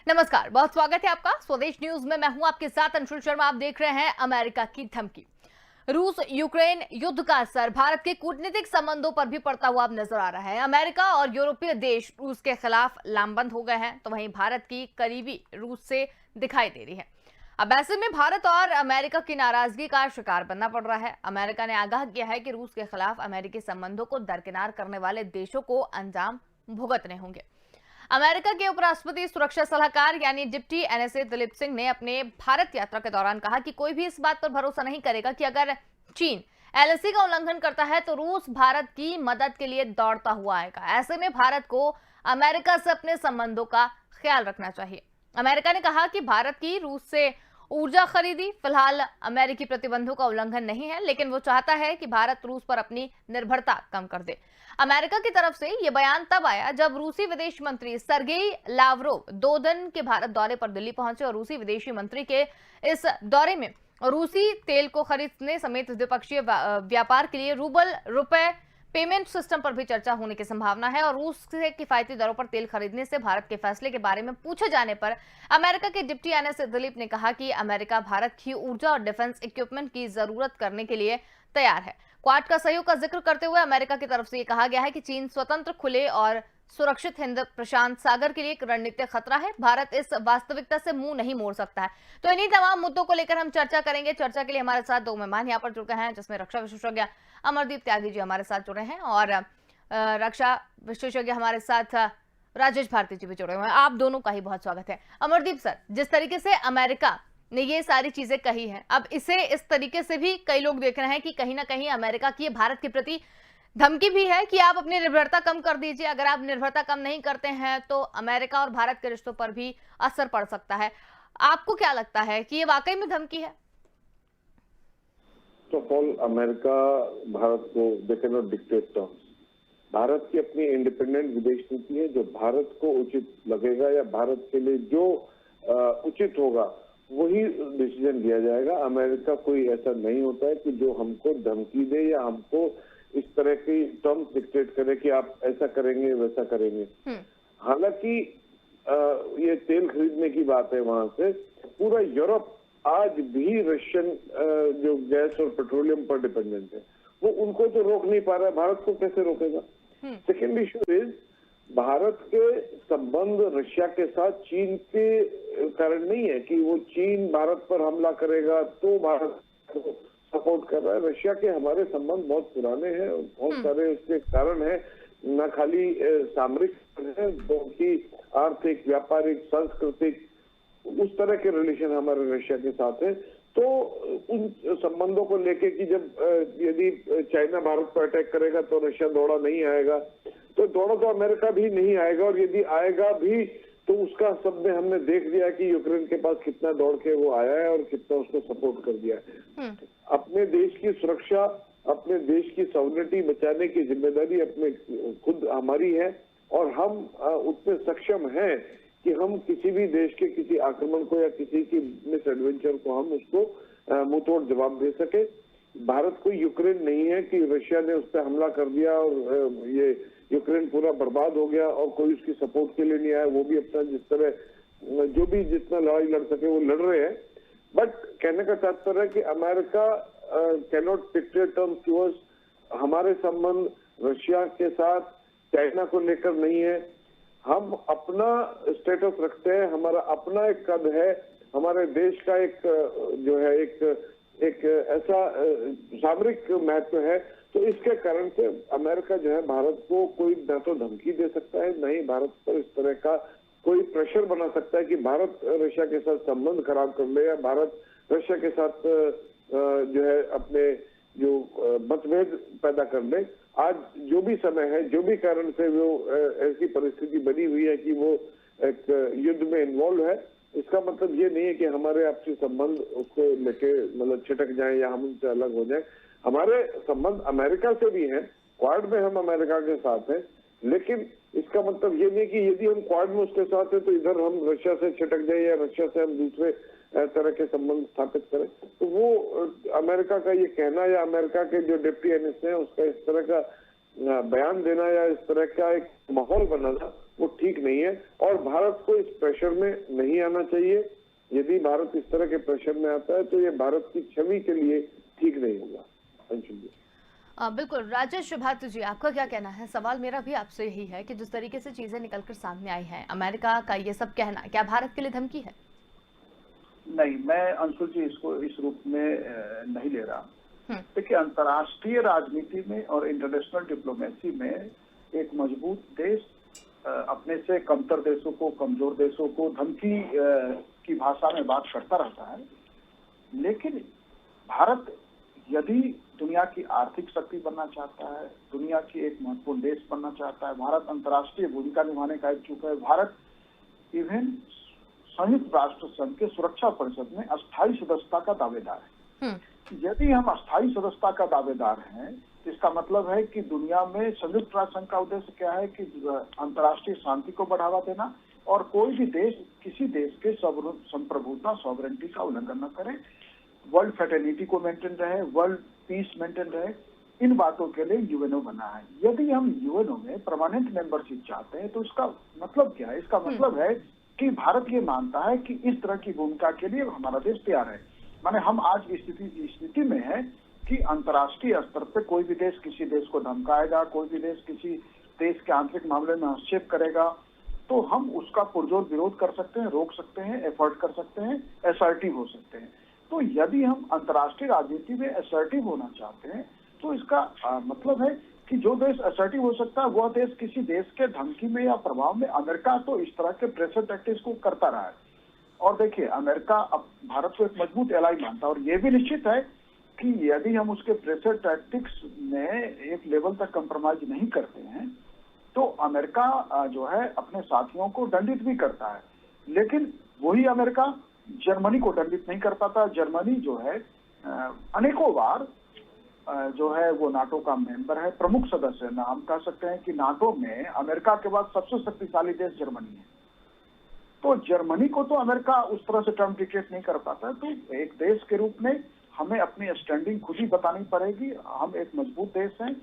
नमस्कार, बहुत स्वागत है आपका स्वदेश न्यूज में। मैं हूं आपके साथ अंशुल शर्मा। आप देख रहे हैं अमेरिका की धमकी। रूस यूक्रेन युद्ध का असर भारत के कूटनीतिक संबंधों पर भी पड़ता हुआ अब नजर आ रहा है। अमेरिका और यूरोपीय देश रूस के खिलाफ लामबंद हो गए हैं, तो वहीं भारत की करीबी रूस से दिखाई दे रही है। अब ऐसे में भारत और अमेरिका की नाराजगी का शिकार बनना पड़ रहा है। अमेरिका ने आगाह किया है कि रूस के खिलाफ अमेरिकी संबंधों को दरकिनार करने वाले देशों को अंजाम भुगतने होंगे। अमेरिका के उपराष्ट्रपति सुरक्षा सलाहकार यानी डिप्टी एनएसए दिलीप सिंह ने अपने भारत यात्रा के दौरान कहा कि कोई भी इस बात पर भरोसा नहीं करेगा कि अगर चीन एलएसी का उल्लंघन करता है तो रूस भारत की मदद के लिए दौड़ता हुआ आएगा। ऐसे में भारत को अमेरिका से अपने संबंधों का ख्याल रखना चाहिए। अमेरिका ने कहा कि भारत की रूस से ऊर्जा खरीदी फिलहाल अमेरिकी प्रतिबंधों का उल्लंघन नहीं है, लेकिन वो चाहता है कि भारत रूस पर अपनी निर्भरता कम कर दे। अमेरिका की तरफ से यह बयान तब आया जब रूसी विदेश मंत्री सर्गेई लावरोव 2 दिन के भारत दौरे पर दिल्ली पहुंचे और रूसी विदेशी मंत्री के इस दौरे में रूसी तेल को खरीदने समेत द्विपक्षीय व्यापार के लिए रूबल रुपए पेमेंट सिस्टम पर भी चर्चा होने की संभावना है। और रूस से किफायती दरों पर तेल खरीदने से भारत के फैसले के बारे में पूछे जाने पर अमेरिका के डिप्टी एनएसए दिलीप ने कहा कि अमेरिका भारत की ऊर्जा और डिफेंस इक्विपमेंट की जरूरत करने के लिए तैयार है। क्वाड का सहयोग का जिक्र करते हुए अमेरिका की तरफ से यह कहा गया है कि चीन स्वतंत्र, खुले और सुरक्षित हिंद प्रशांत सागर के लिए एक रणनीतिक खतरा है। भारत इस वास्तविकता से मुंह नहीं मोड़ सकता है। तो इन्हीं तमाम मुद्दों को लेकर हम चर्चा करेंगे। चर्चा के लिए हमारे साथ 2 मेहमान यहाँ पर जुड़ गए हैं, जिसमें रक्षा विशेषज्ञ अमरदीप त्यागी जी हमारे साथ जुड़े हैं और रक्षा विशेषज्ञ हमारे साथ राजेश भारती जी भी जुड़े हुए हैं। आप दोनों का ही बहुत स्वागत है। अमरदीप सर, जिस तरीके से अमेरिका ने ये सारी चीजें कही हैं, अब इसे इस तरीके से भी कई लोग देख रहे हैं कि कहीं ना कहीं अमेरिका की भारत के प्रति धमकी भी है कि आप अपनी निर्भरता कम कर दीजिए। अगर आप निर्भरता कम नहीं करते हैं तो अमेरिका और भारत के रिश्तों पर भी असर पड़ सकता है। आपको क्या लगता है कि ये वाकई में धमकी है? तो अमेरिका भारत को they can not dictate terms. Bharat की अपनी इंडिपेंडेंट विदेश नीति है। जो भारत को उचित लगेगा या भारत के लिए जो उचित होगा वही डिसीजन लिया जाएगा। अमेरिका कोई ऐसा नहीं होता है कि जो हमको धमकी दे या हमको इस तरह की टर्म्स डिक्टेट करे कि आप ऐसा करेंगे वैसा करेंगे। हालांकि ये तेल खरीदने की बात है, वहां से पूरा यूरोप आज भी रशियन जो गैस और पेट्रोलियम पर डिपेंडेंट है, वो उनको तो रोक नहीं पा रहा है, भारत को कैसे रोकेगा? सेकेंड इशू इज भारत के संबंध रशिया के साथ चीन के कारण नहीं है कि वो चीन भारत पर हमला करेगा तो भारत को सपोर्ट कर रहा है। रशिया के हमारे संबंध बहुत पुराने हैं, बहुत सारे उसके कारण है, न खाली सामरिक है बल्कि आर्थिक, व्यापारिक, सांस्कृतिक उस तरह के रिलेशन हमारे रशिया के साथ है। तो उन संबंधों को लेके कि जब यदि चाइना भारत पर अटैक करेगा तो रशिया दौड़ा नहीं आएगा, तो दौड़ा तो अमेरिका भी नहीं आएगा, और यदि आएगा भी तो उसका सब में हमने देख लिया कि यूक्रेन के पास कितना दौड़ के वो आया है और कितना उसको सपोर्ट कर दिया है। अपने देश की सुरक्षा, अपने देश की सॉवरेनिटी बचाने की जिम्मेदारी अपने खुद हमारी है, और हम उतने सक्षम हैं कि हम किसी भी देश के किसी आक्रमण को या किसी की मिस एडवेंचर को हम उसको मुंहतोड़ जवाब दे सके। भारत कोई यूक्रेन नहीं है कि रशिया ने उस पर हमला कर दिया और ये यूक्रेन पूरा बर्बाद हो गया और कोई उसकी सपोर्ट के लिए नहीं आया। वो भी अपना जिस तरह जो भी जितना लड़ाई लड़ सके वो लड़ रहे हैं। बट कहने का तात्पर्य है कि America can not dictate terms to us. हमारे संबंध रशिया के साथ चाइना को लेकर नहीं है। हम अपना स्टेटस रखते हैं, हमारा अपना एक कद है, हमारे देश का एक जो है एक ऐसा सामरिक महत्व है। तो इसके कारण से अमेरिका जो है भारत को कोई न तो धमकी दे सकता है, न ही भारत पर इस तरह का कोई प्रेशर बना सकता है कि भारत रशिया के साथ संबंध खराब कर ले या भारत रशिया के साथ जो है अपने जो मतभेद पैदा कर ले। आज जो भी समय है, जो भी कारण से वो ऐसी परिस्थिति बनी हुई है कि वो एक युद्ध में इन्वॉल्व है, इसका मतलब ये नहीं है कि हमारे आपसी संबंध उसको लेके मतलब छिटक जाए या हम उनसे अलग हो जाए। हमारे संबंध अमेरिका से भी हैं, क्वाड में हम अमेरिका के साथ हैं, लेकिन इसका मतलब ये नहीं कि यदि हम क्वाड में उसके साथ हैं तो इधर हम रशिया से छिटक जाए या रशिया से हम दूसरे तरह के संबंध स्थापित करें। तो वो अमेरिका का ये कहना या अमेरिका के जो डिप्टी एनएसए है उसका इस तरह का बयान देना या इस तरह का एक माहौल बनाना वो ठीक नहीं है, और भारत को इस प्रेशर में नहीं आना चाहिए। यदि भारत इस तरह के प्रेशर में आता है तो ये भारत की छवि के लिए ठीक नहीं होगा। अंशुल जी। बिल्कुल। राजेश भारती जी, आपका क्या कहना है? सवाल मेरा भी आपसे यही है कि जिस तरीके से चीजें निकलकर सामने आई हैं, अमेरिका का ये सब कहना क्या भारत के लिए धमकी है? नहीं, मैं अंशुल जी इसको इस रूप में नहीं ले रहा। देखिए, अंतर्राष्ट्रीय राजनीति में और इंटरनेशनल डिप्लोमेसी में एक मजबूत देश अपने से कमतर देशों को, कमजोर देशों को धमकी की भाषा में बात करता रहता है। लेकिन भारत यदि दुनिया की आर्थिक शक्ति बनना चाहता है, दुनिया की एक महत्वपूर्ण देश बनना चाहता है, भारत अंतर्राष्ट्रीय भूमिका निभाने का इच्छुक है। भारत इवन संयुक्त राष्ट्र संघ के सुरक्षा परिषद में अस्थायी सदस्यता का दावेदार है। यदि हम अस्थायी सदस्यता का दावेदार हैं, इसका मतलब है कि दुनिया में संयुक्त राष्ट्र संघ का उद्देश्य क्या है कि अंतर्राष्ट्रीय शांति को बढ़ावा देना, और कोई भी देश किसी देश के संप्रभुता, सॉवरेनिटी का उल्लंघन न करे, वर्ल्ड फ्रेटर्निटी को मेंटेन रहे, वर्ल्ड पीस मेंटेन रहे। इन बातों के लिए यूएनओ बना है। यदि हम यूएनओ में परमानेंट मेंबरशिप चाहते हैं तो इसका मतलब क्या है? इसका मतलब है कि भारत ये मानता है कि इस तरह की भूमिका के लिए हमारा देश तैयार है। माने हम आज स्थिति में है कि अंतर्राष्ट्रीय स्तर पे कोई भी देश किसी देश को धमकाएगा, कोई भी देश किसी देश के आंतरिक मामले में हस्तक्षेप करेगा, तो हम उसका पुरजोर विरोध कर सकते हैं, रोक सकते हैं, एफर्ट कर सकते हैं, असर्टिव हो सकते हैं। तो यदि हम अंतर्राष्ट्रीय राजनीति में असर्टिव होना चाहते हैं तो इसका मतलब है कि जो देश असर्टिव हो सकता है वह देश किसी देश के धमकी में या प्रभाव में, अमेरिका तो इस तरह के प्रेशर टैक्टिक्स को करता रहा है। और देखिए, अमेरिका अब भारत को एक मजबूत एलाई मानता है, और ये भी निश्चित है कि यदि हम उसके प्रेशर टैक्टिक्स में एक लेवल तक कंप्रोमाइज नहीं करते हैं तो अमेरिका जो है अपने साथियों को दंडित भी करता है। लेकिन वही अमेरिका जर्मनी को दंडित नहीं कर पाता। जर्मनी जो है अनेकों बार जो है वो नाटो का मेंबर है, प्रमुख सदस्य है। हम कह सकते हैं कि नाटो में अमेरिका के बाद सबसे शक्तिशाली देश जर्मनी है। तो जर्मनी को तो अमेरिका उस तरह से टर्म डिक्टेट नहीं कर पाता। तो एक देश के रूप में हमें अपनी स्टैंडिंग खुद ही बतानी पड़ेगी। हम एक मजबूत देश हैं।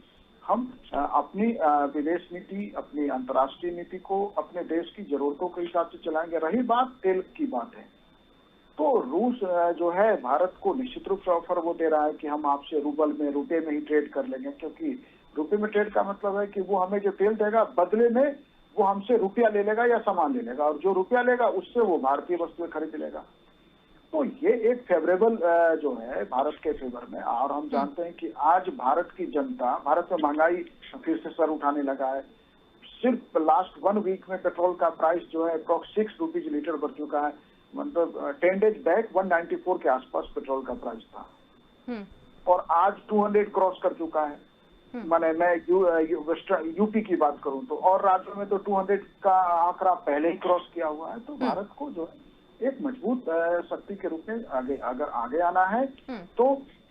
हम अपनी विदेश नीति, अपनी अंतर्राष्ट्रीय नीति को अपने देश की जरूरतों के हिसाब से चलाएंगे। रही बात तेल की बात है, तो रूस जो है भारत को निश्चित रूप से ऑफर वो दे रहा है कि हम आपसे रूबल में, रुपए में ही ट्रेड कर लेंगे, क्योंकि रुपए में ट्रेड का मतलब है कि वो हमें जो तेल देगा बदले में वो हमसे रुपया ले लेगा या सामान ले लेगा, और जो रुपया लेगा उससे वो भारतीय वस्तुएं खरीद लेगा। तो ये एक फेवरेबल जो है भारत के फेवर में। और हम जानते हैं कि आज भारत की जनता, भारत में महंगाई फिर से सर उठाने लगा है। सिर्फ लास्ट 1 वीक में पेट्रोल का प्राइस जो है अप्रॉक्स 6 रुपीज लीटर बढ़ चुका है। मतलब 10 डेज बैक 194 के आसपास पेट्रोल का प्राइस था, और आज 200 क्रॉस कर चुका है। माने मैं यूपी की बात करूं तो, और राज्यों में तो 200 का आंकड़ा पहले ही क्रॉस किया हुआ है। तो भारत को जो है एक मजबूत शक्ति के रूप में अगर आगे आना है तो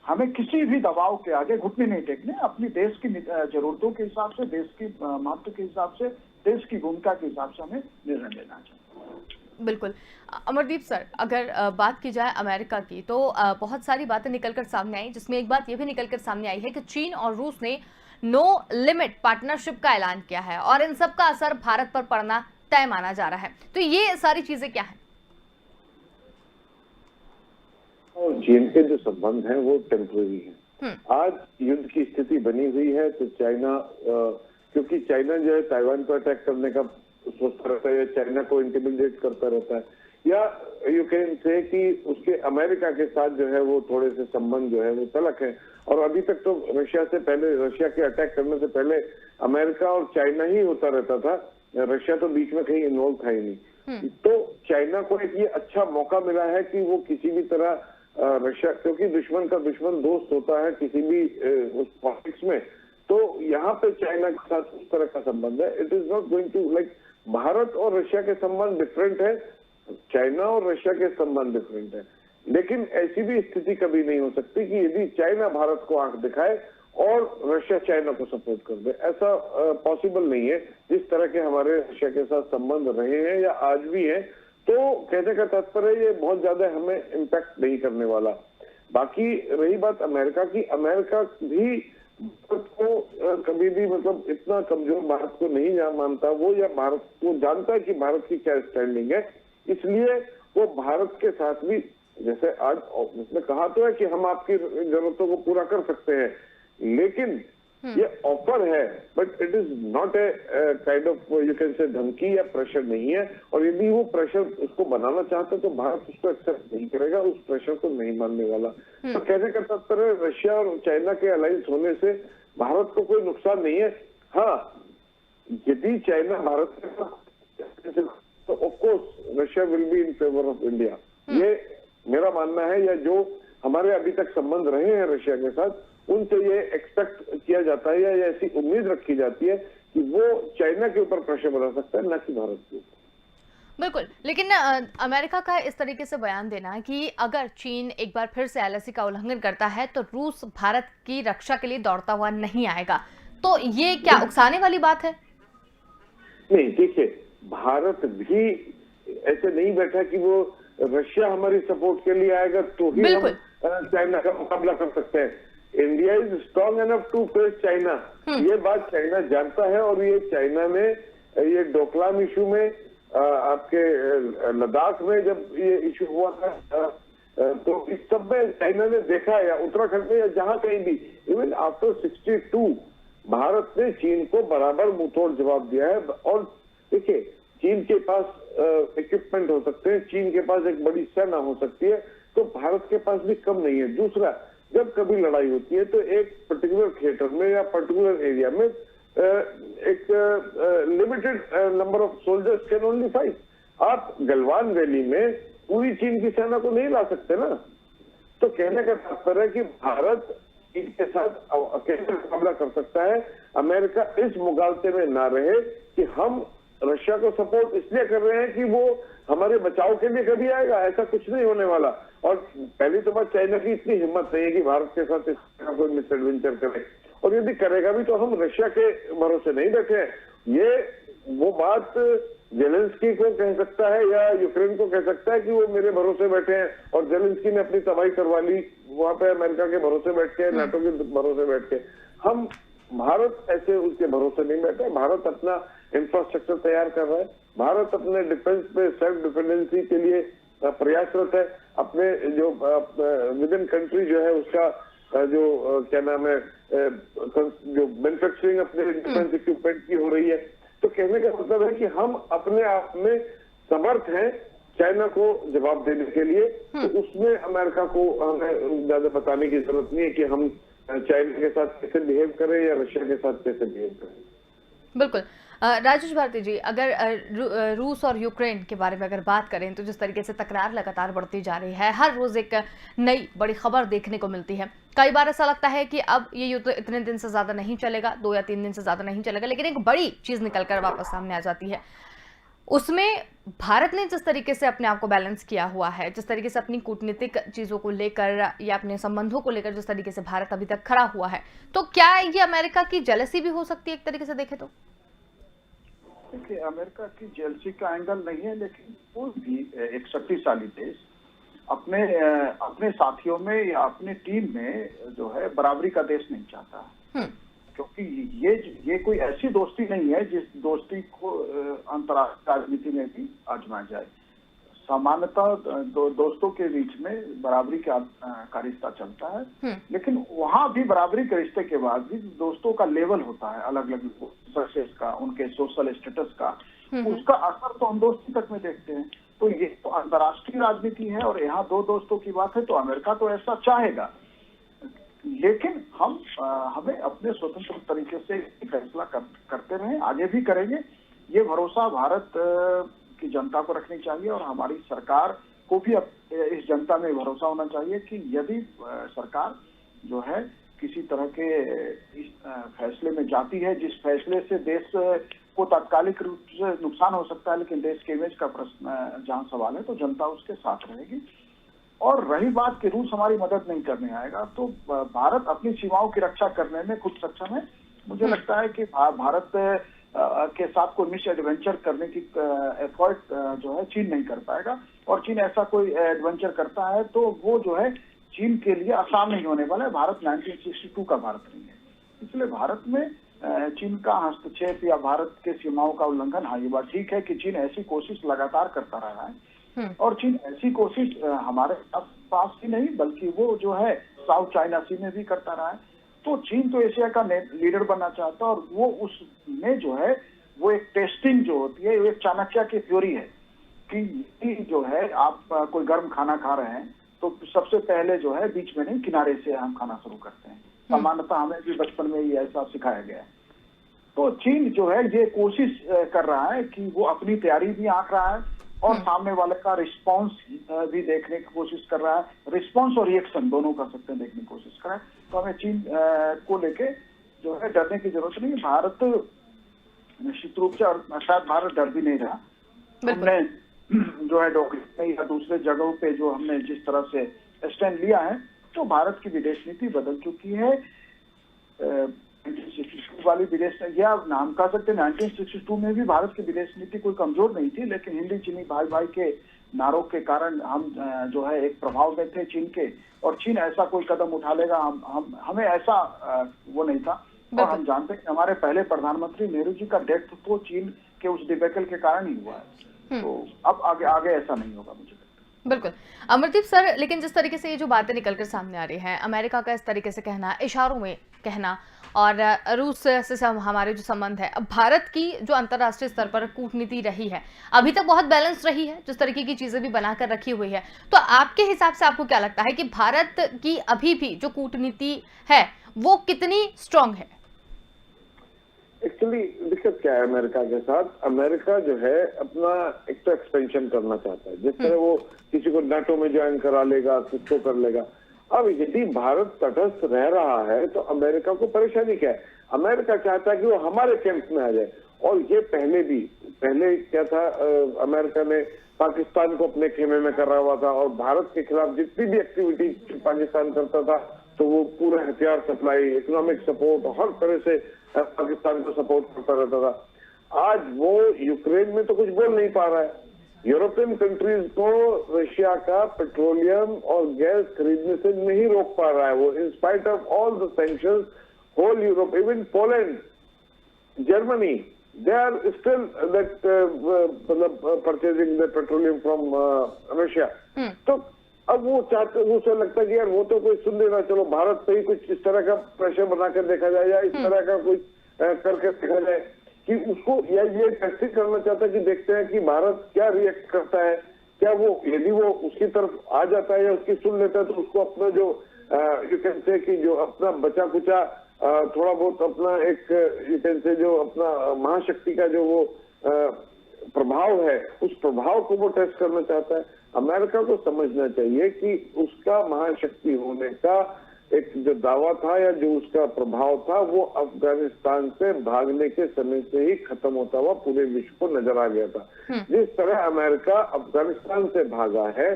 हमें किसी भी दबाव के आगे घुटने नहीं टेकने। अपनी देश की जरूरतों के हिसाब से, देश की महत्व के हिसाब से, देश की भूमिका के हिसाब से हमें निर्णय लेना चाहिए। बिल्कुल। अमरदीप सर, अगर बात की जाए अमेरिका की तो बहुत सारी बातें निकलकर सामने आई, जिसमें एक बात ये भी निकलकर सामने आई है कि चीन और रूस ने नो लिमिट पार्टनरशिप का ऐलान किया है और इन सब का असर भारत पर पड़ना तय माना जा रहा है। तो ये सारी चीजें क्या है? और चीन के जो संबंध हैं वो टेम्पररी है। आज युद्ध की स्थिति बनी हुई है तो चाइना, क्योंकि चाइना जो है ताइवान पर अटैक करने का सोचता रहता है, या चाइना को इंटिमिडेट करता रहता है, या यू कैन से कि उसके अमेरिका के साथ जो है वो थोड़े से संबंध जो है वो तलक है। और अभी तक तो रशिया से पहले, रशिया के अटैक करने से पहले अमेरिका और चाइना ही होता रहता था, रशिया तो बीच में कहीं इन्वॉल्व था ही नहीं। तो चाइना को एक ये अच्छा मौका मिला है कि वो किसी भी तरह रशिया, क्योंकि दुश्मन का दुश्मन दोस्त होता है किसी भी उस पॉलिटिक्स में, तो यहाँ पे चाइना के साथ उस तरह का संबंध है। It is not going to like, Bharat और रशिया के संबंध डिफरेंट है, चाइना और रशिया के संबंध डिफरेंट है। लेकिन ऐसी भी स्थिति कभी नहीं हो सकती कि यदि चाइना भारत को आंख दिखाए और रशिया चाइना को सपोर्ट कर दे, ऐसा पॉसिबल नहीं है। जिस तरह के हमारे रशिया के साथ संबंध रहे हैं या आज भी हैं, तो कहने का तात्पर्य ये बहुत ज्यादा हमें इम्पैक्ट नहीं करने वाला। बाकी रही बात अमेरिका की, अमेरिका भी भारत को कभी भी मतलब इतना कमजोर भारत को नहीं मानता वो, या भारत को जानता है कि भारत की क्या स्टैंडिंग है, इसलिए वो भारत के साथ भी, जैसे आज उसने कहा तो है कि हम आपकी जरूरतों को पूरा कर सकते हैं, लेकिन ये ऑफर है, but it is not a kind of you can say धमकी या प्रेशर नहीं है। और यदि वो प्रेशर उसको बनाना चाहता है तो भारत उसको एक्सेप्ट नहीं करेगा, उस प्रेशर को नहीं मानने वाला। तो कहने का तात्पर्य रशिया और चाइना के अलायंस होने से भारत को कोई नुकसान नहीं है। हाँ, यदि चाइना भारत के तो of course Russia will be in favour of India, ये मेरा मानना है, या जो हमारे अभी तक संबंध रहे हैं रशिया के साथ उनसे ये एक्सपेक्ट किया जाता है या ऐसी उम्मीद रखी जाती है कि वो चाइना के ऊपर प्रेशर बना सकता है, न कि भारत के ऊपर। बिल्कुल, लेकिन अमेरिका का इस तरीके से बयान देना कि अगर चीन एक बार फिर से एलएसी का उल्लंघन करता है तो रूस भारत की रक्षा के लिए दौड़ता हुआ नहीं आएगा, तो ये क्या उकसाने वाली बात है? नहीं, देखिए, भारत भी ऐसे नहीं बैठा कि वो रशिया हमारी सपोर्ट के लिए आएगा तो ही हम चाइना का मुकाबला कर सकते हैं। India is strong enough to face China, ये बात चाइना जानता है। और ये चाइना ने ये डोकलाम इशू में, आपके लद्दाख में जब ये इशू हुआ था, तो इस सब में चाइना ने देखा, या उत्तराखंड में या जहां कहीं भी, इवन आफ्टर 62 भारत ने चीन को बराबर मुंहतोड़ जवाब दिया है। और देखिए, चीन के पास इक्विपमेंट हो सकते हैं, चीन के पास एक बड़ी सेना हो सकती है, तो भारत के पास भी कम नहीं है। दूसरा, जब कभी लड़ाई होती है तो एक पर्टिकुलर थिएटर में या पर्टिकुलर एरिया में एक limited number of soldiers can only fight. आप गलवान वैली में पूरी चीन की सेना को नहीं ला सकते ना। तो कहने का तात्पर्य है कि भारत इनके साथ अकेले मुकाबला कर सकता है। अमेरिका इस मुगालते में ना रहे कि हम रशिया को सपोर्ट इसलिए कर रहे हैं कि वो हमारे बचाव के लिए कभी आएगा, ऐसा कुछ नहीं होने वाला। और पहली तो बात, चाइना की इतनी हिम्मत नहीं है कि भारत के साथ इस तरह कोई मिस एडवेंचर करे, और यदि करेगा भी तो हम रशिया के भरोसे नहीं बैठे हैं। ये वो बात जेलेंस्की को कह सकता है या यूक्रेन को कह सकता है कि वो मेरे भरोसे बैठे हैं, और जेलेंस्की ने अपनी तबाही करवा ली वहां पे अमेरिका के भरोसे बैठ के, नाटो के भरोसे बैठ के। हम भारत ऐसे उसके भरोसे नहीं बैठे। भारत अपना इंफ्रास्ट्रक्चर तैयार कर रहा है, भारत अपने डिफेंस पे सेल्फ डिपेंडेंसी के लिए प्रयासरत है। अपने जो विद इन कंट्री जो है उसका जो क्या नाम है, जो मैन्युफैक्चरिंग अपने डिफेंस इक्विपमेंट की हो रही है। तो कहने का मतलब है कि हम अपने आप में समर्थ हैं चाइना को जवाब देने के लिए। तो उसमें अमेरिका को हमें ज्यादा बताने की जरूरत नहीं है कि हम चाइना के साथ कैसे बिहेव करें या रशिया के साथ कैसे बिहेव करें। बिल्कुल। राजेश भारती जी, अगर रूस और यूक्रेन के बारे में अगर बात करें तो जिस तरीके से तकरार लगातार बढ़ती जा रही है, हर रोज एक नई बड़ी खबर देखने को मिलती है। कई बार ऐसा लगता है कि अब ये युद्ध इतने दिन से ज्यादा नहीं चलेगा, 2 या 3 दिन से ज्यादा नहीं चलेगा, लेकिन एक बड़ी चीज निकलकर वापस सामने आ जाती है। उसमें भारत ने जिस तरीके से अपने आप को बैलेंस किया हुआ है, जिस तरीके से अपनी कूटनीतिक चीजों को लेकर या अपने संबंधों को लेकर जिस तरीके से भारत अभी तक खड़ा हुआ है, तो क्या ये अमेरिका की जेलसी भी हो सकती है एक तरीके से देखें तो? देखिए, अमेरिका की जेलसी का एंगल नहीं है, लेकिन कोई भी एक शक्तिशाली देश अपने साथियों में या अपनी टीम में जो है बराबरी का देश नहीं चाहता, क्योंकि ये कोई ऐसी दोस्ती नहीं है जिस दोस्ती को अंतर्राष्ट्रीय राजनीति में भी आजमाया जाए। सामान्यतः दोस्तों के बीच में बराबरी का रिश्ता चलता है, लेकिन वहां भी बराबरी के रिश्ते के बाद भी दोस्तों का लेवल होता है अलग अलग सक्सेस का, उनके सोशल स्टेटस का, उसका असर तो हम दोस्ती तक में देखते हैं। तो ये तो अंतर्राष्ट्रीय राजनीति है और यहाँ 2 दोस्तों की बात है, तो अमेरिका तो ऐसा चाहेगा, लेकिन हमें अपने स्वतंत्र तरीके से फैसला करते रहे, आगे भी करेंगे। ये भरोसा भारत की जनता को रखनी चाहिए और हमारी सरकार को भी इस जनता में भरोसा होना चाहिए कि यदि सरकार जो है किसी तरह के इस फैसले में जाती है जिस फैसले से देश को तात्कालिक रूप से नुकसान हो सकता है, लेकिन देश के इमेज का प्रश्न जहां सवाल है, तो जनता उसके साथ रहेगी। और रही बात कि रूस हमारी मदद नहीं करने आएगा, तो भारत अपनी सीमाओं की रक्षा करने में खुद सक्षम है। मुझे लगता है कि भारत के साथ कोई मिस एडवेंचर करने की एफर्ट जो है चीन नहीं कर पाएगा, और चीन ऐसा कोई एडवेंचर करता है तो वो जो है चीन के लिए आसान नहीं होने वाला है। भारत 1962 का भारत नहीं है। इसलिए भारत में चीन का हस्तक्षेप या भारत के सीमाओं का उल्लंघन, हाँ ये बात ठीक है कि चीन ऐसी कोशिश लगातार करता रहा है और चीन ऐसी कोशिश हमारे पास ही नहीं बल्कि वो जो है साउथ चाइना सी में भी करता रहा है। तो चीन तो एशिया का लीडर बनना चाहता है और वो उसमें जो है वो एक टेस्टिंग जो होती है, एक चाणक्य की थ्योरी है कि जो है आप कोई गर्म खाना खा रहे हैं तो सबसे पहले जो है बीच में नहीं किनारे से हम खाना शुरू करते हैं। सामान्यतः हमें भी बचपन में ही ऐसा सिखाया गया है। तो चीन जो है ये कोशिश कर रहा है कि वो अपनी तैयारी भी आंक रहा है और सामने वाले का रिस्पांस भी देखने की कोशिश कर रहा है। रिस्पांस और रिएक्शन दोनों कर सकते हैं, देखने की कोशिश कर रहा है। तो हमें चीन को लेके जो है डरने की जरूरत नहीं है। भारत निश्चित रूप से, और शायद भारत डर भी नहीं रहा। हमने जो है डोकलाम या दूसरे जगहों पे जो हमने जिस तरह से स्टैंड लिया है, तो भारत की विदेश नीति बदल चुकी है। 1962 वाली विदेश या नाम कह सकते हैं 1962 में भी भारत की विदेश नीति कोई कमजोर नहीं थी, लेकिन हिंदी चीनी भाई भाई के नारों के कारण हम जो है एक प्रभाव में थे चीन के, और चीन ऐसा कोई कदम उठा लेगा हमें ऐसा वो नहीं था। और हम जानते हैं कि हमारे पहले प्रधानमंत्री नेहरू जी का डेथ तो चीन के उस डिबेकल के कारण ही हुआ है। तो अब आगे ऐसा नहीं होगा मुझे। बिल्कुल अमरदीप सर, लेकिन जिस तरीके से ये जो बातें निकलकर सामने आ रही हैं, अमेरिका का इस तरीके से कहना, इशारों में कहना, और रूस से हमारे जो संबंध है, अब भारत की जो अंतर्राष्ट्रीय स्तर पर कूटनीति रही है अभी तक बहुत बैलेंस रही है, जिस तरीके की चीजें भी बनाकर रखी हुई है, तो आपके हिसाब से आपको क्या लगता है कि भारत की अभी भी जो कूटनीति है वो कितनी स्ट्रांग है? एक्चुअली दिक्कत क्या है अमेरिका के साथ, अमेरिका जो है अपना एक तो एक्सपेंशन करना चाहता है। जिस तरह वो किसी को नाटो में ज्वाइन करा लेगा, कुछ तो कर लेगा। अब यदि भारत तटस्थ रह रहा है तो अमेरिका को परेशानी क्या है? अमेरिका चाहता है कि वो हमारे कैंप में आ जाए। और ये पहले क्या था, अमेरिका ने पाकिस्तान को अपने खेमे में करा हुआ था और भारत के खिलाफ जितनी भी एक्टिविटी पाकिस्तान करता था तो वो पूरा हथियार सप्लाई, इकोनॉमिक सपोर्ट, हर तरह से पाकिस्तान को सपोर्ट करता रहता था। आज वो यूक्रेन में तो कुछ बोल नहीं पा रहा है। यूरोपियन कंट्रीज को रशिया का पेट्रोलियम और गैस खरीदने से नहीं रोक पा रहा है वो, in spite of all the sanctions. Whole Europe, even Poland, Germany, they are still that purchasing the petroleum from Russia. तो अब वो चाहते, उसे लगता है कि यार वो तो कोई सुन लेना, चलो भारत पे ही कुछ इस तरह का प्रेशर बनाकर देखा जाए या इस तरह का कुछ करके देखा जाए कि उसको, या ये टेस्टिंग करना चाहता है कि देखते हैं कि भारत क्या रिएक्ट करता है, क्या वो यदि वो उसकी तरफ आ जाता है या उसकी सुन लेता है तो उसको अपना जो यू कैन से कि जो अपना बचा कुचा थोड़ा बहुत अपना एक यू कैन से जो अपना महाशक्ति का जो वो प्रभाव है, उस प्रभाव को वो टेस्ट करना चाहता है। अमेरिका को समझना चाहिए कि उसका महाशक्ति होने का एक जो दावा था या जो उसका प्रभाव था वो अफगानिस्तान से भागने के समय से ही खत्म होता हुआ पूरे विश्व को नजर आ गया था। जिस तरह अमेरिका अफगानिस्तान से भागा है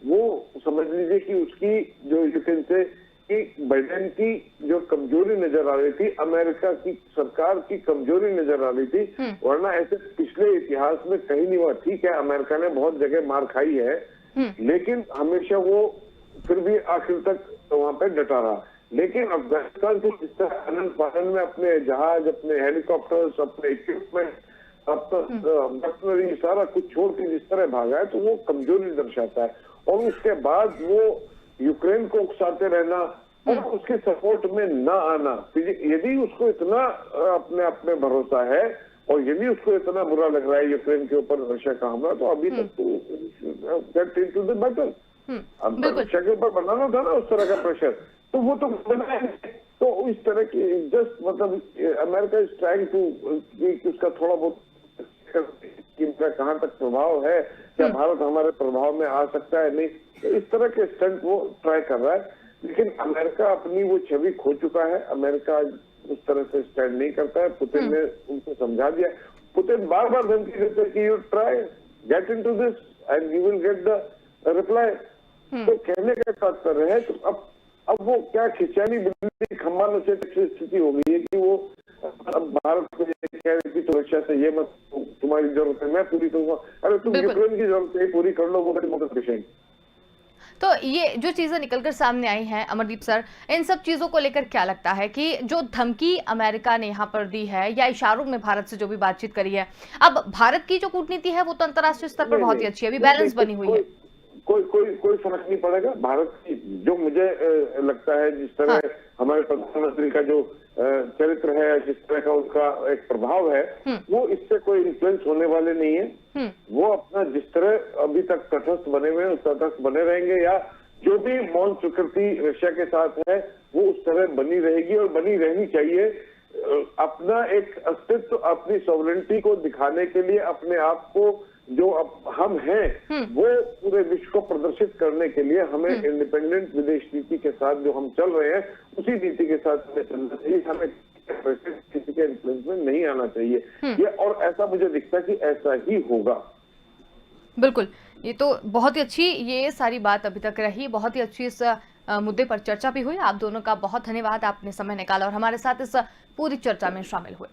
वो समझ लीजिए कि उसकी जो यू कैन से कि बाइडेन की जो कमजोरी नजर आ रही थी, अमेरिका की सरकार की कमजोरी नजर आ रही थी। वरना ऐसे पिछले इतिहास में कहीं नहीं हुआ। ठीक है, अमेरिका ने बहुत जगह मार खाई है, लेकिन हमेशा वो फिर भी आखिर तक वहां पे डटा रहा। लेकिन अफगानिस्तान से जिस तरह आनंद फानन में अपने जहाज, अपने हेलीकॉप्टर्स, अपने इक्विपमेंट, अपना सारा कुछ छोड़ के जिस तरह भागा है तो वो कमजोरी दर्शाता है। और उसके बाद वो यूक्रेन को उकसाते रहना और उसके सपोर्ट में न आना, यदि उसको इतना अपने आप में भरोसा है और यदि उसको इतना बुरा लग रहा है यूक्रेन के ऊपर रशिया का हमला, तो अभी तक तो गेट इनटू द बैटल। अब रशिया के ऊपर बनाना था ना उस तरह का प्रेशर, तो वो तो बनाया। तो इस तरह की जस्ट मतलब अमेरिका इज ट्राइंग टू उसका थोड़ा बहुत कहाँ तक प्रभाव है, क्या भारत हमारे प्रभाव में आ सकता है, नहीं, तो इस तरह के स्टंट वो ट्राई कर रहा है। लेकिन अमेरिका अपनी वो छवि खो चुका है। अमेरिका उस तरह से स्टैंड नहीं करता है। पुतिन ने उनको समझा दिया। पुतिन बार बार धमकी देते हैं कि you try get into this and you will get the reply. तो कहने का तात्पर्य है तो अब वो क्या खिंचानी बिल्ली खंबा नचे स्थिति हो गई है कि वो अब भारत को कह रही थी तो रशिया से ये मत, तुम्हारी जरूरत है मैं पूरी करूंगा, अरे तुम यूक्रेन की जरूरत है पूरी कर लो, वो मदद विषय। तो ये जो चीजें निकलकर सामने आई हैं अमरदीप सर, इन सब चीजों को लेकर क्या लगता है कि जो धमकी अमेरिका ने यहाँ पर दी है या इशारों में भारत से जो भी बातचीत करी है, अब भारत की जो कूटनीति है वो तो अंतर्राष्ट्रीय स्तर पर बहुत ही अच्छी है, अभी बैलेंस बनी हुई है। कोई फर्क नहीं पड़ेगा। भारत की जो मुझे लगता है जिस तरह हमारे प्रधानमंत्री का जो चरित्र है, जिस तरह का उनका एक प्रभाव है, वो इससे कोई इन्फ्लुएंस होने वाले नहीं है। वो अपना जिस तरह अभी तक तटस्थ बने हुए हैं उस तटस्थ बने रहेंगे, या जो भी मौन स्वीकृति रशिया के साथ है वो उस तरह बनी रहेगी और बनी रहनी चाहिए। अपना एक अस्तित्व, अपनी सॉवरेनिटी को दिखाने के लिए, अपने आप को जो अब हम हैं वो पूरे विश्व को प्रदर्शित करने के लिए हमें इंडिपेंडेंट विदेश नीति के साथ जो हम चल रहे हैं उसी नीति के साथ हमें चलना चाहिए। हमें किसी के इन्फ्लुएंस में नहीं आना चाहिए ये, और ऐसा मुझे दिखता है कि ऐसा ही होगा। बिल्कुल, ये तो बहुत ही अच्छी ये सारी बात अभी तक रही, बहुत ही अच्छी इस मुद्दे पर चर्चा भी हुई। आप दोनों का बहुत धन्यवाद, आपने समय निकाला और हमारे साथ इस पूरी चर्चा में शामिल हुए।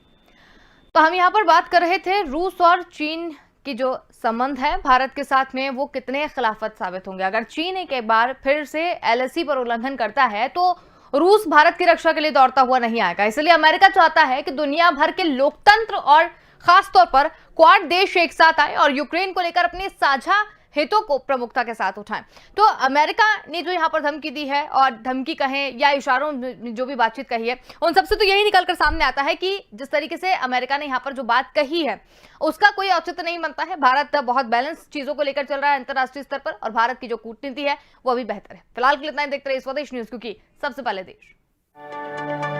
तो हम यहाँ पर बात कर रहे थे रूस और चीन की जो संबंध है भारत के साथ में वो कितने खिलाफत साबित होंगे। अगर चीन एक बार फिर से एलएसी पर उल्लंघन करता है तो रूस भारत की रक्षा के लिए दौड़ता हुआ नहीं आएगा। इसलिए अमेरिका चाहता है कि दुनिया भर के लोकतंत्र और खासतौर पर क्वाड देश एक साथ आए और यूक्रेन को लेकर अपने साझा हितों को प्रमुखता के साथ उठाएं। तो अमेरिका ने जो यहाँ पर धमकी दी है, और धमकी कहें या इशारों में जो भी बातचीत कही है, उन सबसे तो यही निकलकर सामने आता है कि जिस तरीके से अमेरिका ने यहाँ पर जो बात कही है उसका कोई औचित्य नहीं बनता है। भारत बहुत बैलेंस चीजों को लेकर चल रहा है अंतर्राष्ट्रीय स्तर पर, और भारत की जो कूटनीति है वो अभी बेहतर है। फिलहाल के लिए इतना ही देखते रहिए स्वदेश न्यूज, क्योंकि सबसे पहले देश।